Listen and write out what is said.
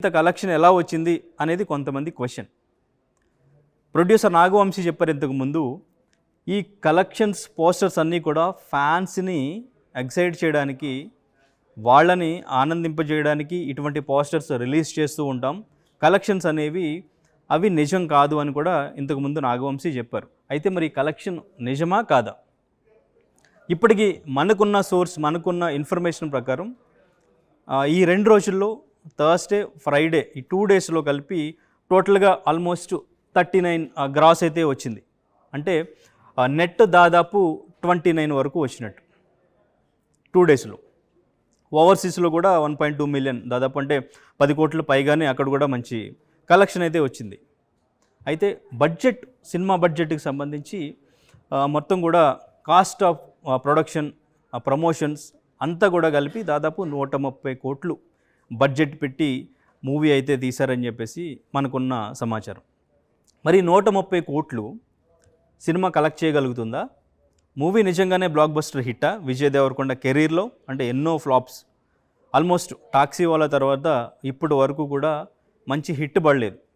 ఇంత కలెక్షన్ ఎలా వచ్చింది అనేది కొంతమంది క్వశ్చన్. ప్రొడ్యూసర్ నాగవంశీ చెప్పారు ఇంతకుముందు, ఈ కలెక్షన్స్ పోస్టర్స్ అన్నీ కూడా ఫ్యాన్స్ని ఎక్సైట్ చేయడానికి, వాళ్ళని ఆనందింపజేయడానికి ఇటువంటి పోస్టర్స్ రిలీజ్ చేస్తూ ఉంటాం. కలెక్షన్స్ అనేవి అవి నిజం కాదు అని కూడా ఇంతకుముందు నాగవంశీ చెప్పారు. అయితే మరి కలెక్షన్ నిజమా కాదా? ఇప్పటికీ మనకున్న సోర్స్, మనకున్న ఇన్ఫర్మేషన్ ప్రకారం ఈ 2 రోజుల్లో థర్స్డే, ఫ్రైడే ఈ 2 డేస్లో కలిపి టోటల్గా ఆల్మోస్ట్ 39 గ్రాస్ అయితే వచ్చింది. అంటే నెట్ దాదాపు 29 వరకు వచ్చినట్టు 2 డేస్లో. ఓవర్సీస్లో కూడా 1.2 మిలియన్ దాదాపు, అంటే 10 కోట్ల పైగానే అక్కడ కూడా మంచి కలెక్షన్ అయితే వచ్చింది. అయితే బడ్జెట్, సినిమా బడ్జెట్కి సంబంధించి మొత్తం కూడా కాస్ట్ ఆఫ్ ప్రొడక్షన్, ప్రమోషన్స్ అంతా కూడా కలిపి దాదాపు 130 కోట్లు బడ్జెట్ పెట్టి మూవీ అయితే తీశారని చెప్పేసి మనకున్న సమాచారం. మరి 130 కోట్లు సినిమా కలెక్ట్ చేయగలుగుతుందా? మూవీ నిజంగానే బ్లాక్ బస్టర్ హిట్టా విజయ్ దేవరకొండ కెరీర్లో? అంటే ఎన్నో ఫ్లాప్స్, ఆల్మోస్ట్ టాక్సీ వాళ్ళ తర్వాత ఇప్పటి వరకు కూడా మంచి హిట్ పడలేదు.